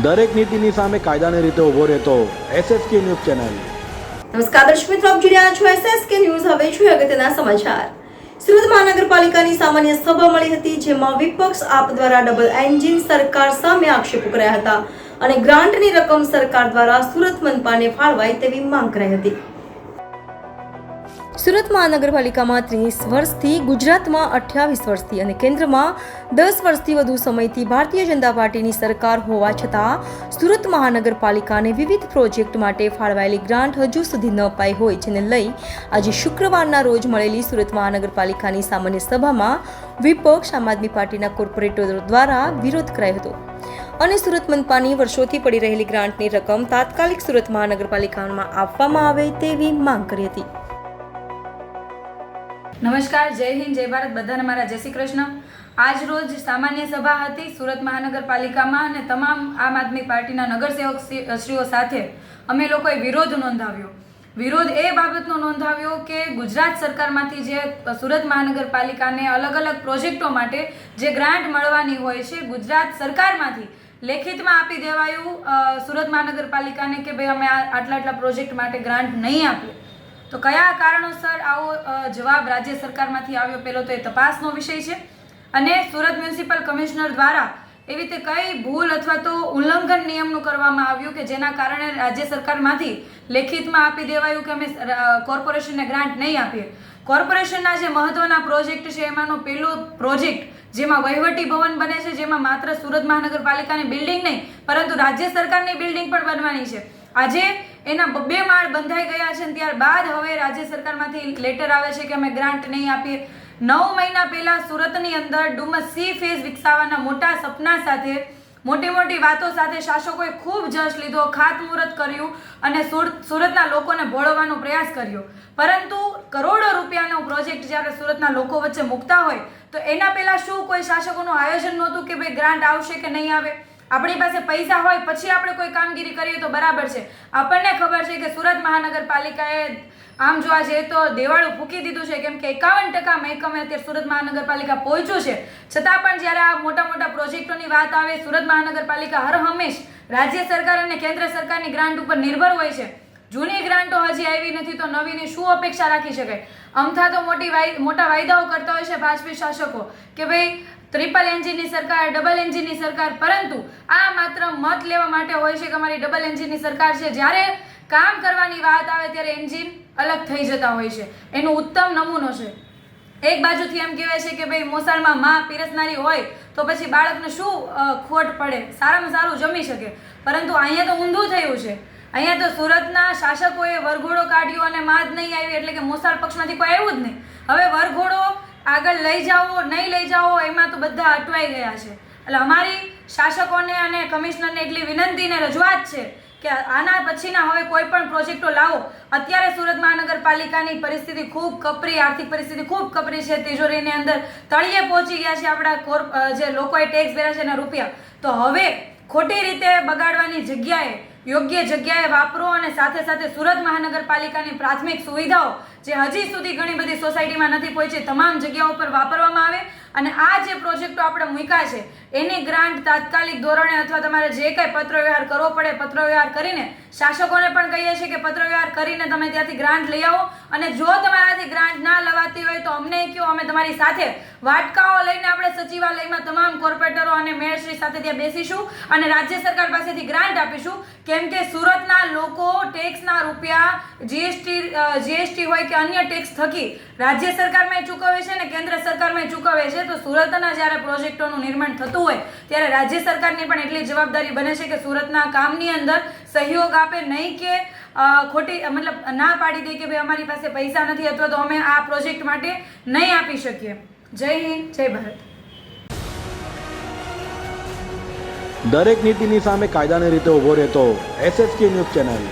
દરેક નીતિની સામે કાયદાની રીતે ઊભો રહેતો SSK ન્યૂઝ ચેનલ। નમસ્કાર દર્શક મિત્રો, આપ જોઈ રહ્યા છો SSK ન્યૂઝ। હવે જોઈએ અગત્યના સમાચાર। સુરત મહાનગરપાલિકાની સામાન્ય સભા મળી હતી, જેમાં વિપક્ષ આપ દ્વારા ડબલ એન્જિન સરકાર સામે આક્ષેપો કરાયા હતા અને ગ્રાન્ટની રકમ સરકાર દ્વારા સુરત મનપાને ફાળવાય તેવી માંગ કરાઈ હતી। સુરત મહાનગરપાલિકામાં 30 વર્ષથી, ગુજરાતમાં 28 વર્ષથી અને કેન્દ્રમાં 10 વર્ષથી વધુ સમયથી ભારતીય જનતા પાર્ટીની સરકાર હોવા છતાં સુરત મહાનગરપાલિકાને વિવિધ પ્રોજેક્ટ માટે ફાળવાયેલી ગ્રાન્ટ હજુ સુધી ન અપાઈ હોય, જેને લઈ આજે શુક્રવારના રોજ મળેલી સુરત મહાનગરપાલિકાની સામાન્ય સભામાં વિપક્ષ આમ આદમી પાર્ટીના કોર્પોરેટરો દ્વારા વિરોધ કરાયો હતો અને સુરત મનપાની વર્ષોથી પડી રહેલી ગ્રાન્ટની રકમ તાત્કાલિક સુરત મહાનગરપાલિકામાં આપવામાં આવે તેવી માંગ કરી હતી। નમસ્કાર, જય હિન્દ, જય ભારત, બધાને મારા જય શ્રી કૃષ્ણ। આજ રોજ સામાન્ય સભા હતી સુરત મહાનગરપાલિકામાં અને તમામ આમ આદમી પાર્ટીના નગરસેવકશ્રીઓ સાથે અમે લોકોએ વિરોધ નોંધાવ્યો। વિરોધ એ બાબતનો નોંધાવ્યો કે ગુજરાત સરકારમાંથી જે સુરત મહાનગરપાલિકાને અલગ અલગ પ્રોજેક્ટો માટે જે ગ્રાન્ટ મળવાની હોય છે, ગુજરાત સરકારમાંથી લેખિતમાં આપી દેવાયું સુરત મહાનગરપાલિકાને કે ભાઈ અમે આટલા પ્રોજેક્ટ માટે ગ્રાન્ટ નહીં આપીએ। તો કયા કારણોસર આવો જવાબ રાજ્ય સરકારમાંથી આવ્યો, પહેલો તો એ તપાસનો વિષય છે અને સુરત મ્યુનિસિપલ કમિશનર દ્વારા એવી રીતે કઈ ભૂલ અથવા તો ઉલ્લંઘન નિયમનું કરવામાં આવ્યું કે જેના કારણે રાજ્ય સરકારમાંથી લેખિતમાં આપી દેવાયું કે અમે કોર્પોરેશનને ગ્રાન્ટ નહીં આપીએ। કોર્પોરેશનના જે મહત્વના પ્રોજેક્ટ છે એમાંનો પહેલો પ્રોજેક્ટ જેમાં વહીવટી ભવન બને છે, જેમાં માત્ર સુરત મહાનગરપાલિકાની બિલ્ડિંગ નહીં પરંતુ રાજ્ય સરકારની બિલ્ડિંગ પણ બનવાની છે। આજે એના 2 માળ બંધાઈ ગયા છે, ત્યારબાદ હવે રાજ્ય સરકારમાંથી લેટર આવે છે કે અમે ગ્રાન્ટ નહીં આપીએ। 9 મહિના પહેલા સુરતની અંદર ડુમસ સી ફેઝ વિકસાવવાના મોટા સપના સાથે મોટી વાતો સાથે શાસકોએ ખૂબ જશ લીધો, ખાતમુહૂર્ત કર્યું અને સુરતના લોકોને ભોળવવાનો પ્રયાસ કર્યો, પરંતુ કરોડો રૂપિયાનો પ્રોજેક્ટ જ્યારે સુરતના લોકો વચ્ચે મૂકતા હોય તો એના પહેલા શું કોઈ શાસકોનું આયોજન નહોતું કે ભાઈ ગ્રાન્ટ આવશે કે નહીં આવે? આપણી પાસે પૈસા હોય પછી આપણે કોઈ કામગીરી કરીએ તો બરાબર છે। આપણને ખબર છે કે સુરત મહાનગરપાલિકાએ આમ જોવા જઈએ તો દેવાળું ફૂંકી દીધું છે, કેમ કે 51% મહેકમે અત્યારે સુરત મહાનગરપાલિકા પહોંચ્યું છે, છતાં પણ જ્યારે આ મોટા પ્રોજેક્ટોની વાત આવે, સુરત મહાનગરપાલિકા હર હંમેશ રાજ્ય સરકાર અને કેન્દ્ર સરકારની ગ્રાન્ટ ઉપર નિર્ભર હોય છે। જૂની ગ્રાન્ટો હજી આવી નથી તો નવીની શું અપેક્ષા રાખી શકાય? અમથા તો મોટા વાયદાઓ કરતા હોય છે ભાજપી શાસકો કે ભાઈ ટ્રિપલ એન્જિનની સરકાર, ડબલ એન્જિનની સરકાર, પરંતુ આ માત્ર મત લેવા માટે હોય છે કે અમારી ડબલ એન્જિનની સરકાર છે। જ્યારે કામ કરવાની વાત આવે ત્યારે એન્જિન અલગ થઈ જતા હોય છે। એનો ઉત્તમ નમૂનો છે, એક બાજુથી એમ કહેવાય છે કે ભાઈ મોસાળમાં માં પીરસનારી હોય તો પછી બાળકને શું ખોટ પડે, સારામાં સારું જમી શકે, પરંતુ અહીંયા તો ઊંધું થયું છે। અહીંયા તો સુરતના શાસકોએ વરઘોડો કાઢ્યો અને માં જ નહીં આવી, એટલે કે મોસાળ પક્ષમાંથી કોઈ આવ્યું જ નહીં। હવે વરઘોડો આગળ લઈ જાઓ નહીં લઈ જાઓ એમાં તો બધા અટવાઈ ગયા છે। એટલે અમારી શાસકોને અને કમિશનરને એટલી વિનંતી ને રજૂઆત છે કે આના પછીના હવે કોઈ પણ પ્રોજેક્ટો લાવો। અત્યારે સુરત મહાનગરપાલિકાની પરિસ્થિતિ ખૂબ કપરી, આર્થિક પરિસ્થિતિ ખૂબ કપરી છે, તિજોરીની અંદર તળિયે પહોંચી ગયા છે આપણા જે લોકોએ ટેક્સ ભર્યા છે એના રૂપિયા। તો હવે ખોટી રીતે બગાડવાની જગ્યાએ યોગ્ય જગ્યાએ વાપરો અને સાથે સાથે સુરત મહાનગરપાલિકાની પ્રાથમિક સુવિધાઓ જે હજી સુધી ઘણી બધી સોસાયટીમાં નથી પહોંચી, તમામ જગ્યાઓ પર વાપરવામાં આવે અને આ જે પ્રોજેક્ટો આપણે મૂક્યા છે એની ગ્રાન્ટ તાત્કાલિક ધોરણે અથવા તમારે જે કંઈ પત્રવ્યવહાર કરવો પડે પત્રવ્યવહાર કરીને, શાસકોને પણ કહીએ છીએ કે પત્રવ્યવહાર કરીને તમે ત્યાંથી ગ્રાન્ટ લઈ આવો અને જો તમારાથી ગ્રાન્ટ ના લવાતી હોય તો અમને કહો, અમે તમારી સાથે વાટકાઓ લઈને આપણે સચિવાલયમાં તમામ કોર્પોરેટરો અને મેયરશ્રી સાથે ત્યાં બેસીશું અને રાજ્ય સરકાર પાસેથી ગ્રાન્ટ આપીશું, કેમ કે સુરતના લોકો ટેક્સના રૂપિયા જીએસટી હોય કે અન્ય ટેક્સ થકી રાજ્ય સરકારમાં ચૂકવે છે અને કેન્દ્ર સરકારમાં ચૂકવે છે। તો સુરતના જ્યારે પ્રોજેક્ટોનું નિર્માણ થતું હોય ત્યારે રાજ્ય સરકારની પણ એટલી જવાબદારી બને છે કે સુરતના કામની અંદર સહયોગ આપે, નહીં કે ખોટી મતલબ ના પાડી દે કે ભાઈ અમારી પાસે પૈસા નથી અથવા તો અમે આ પ્રોજેક્ટ માટે નહીં આપી શકીએ। જય હિન્દ, જય ભારત। દરેક નીતિની સામે કાયદાની રીતે ઊભો રહેતો SSK ન્યૂઝ ચેનલ।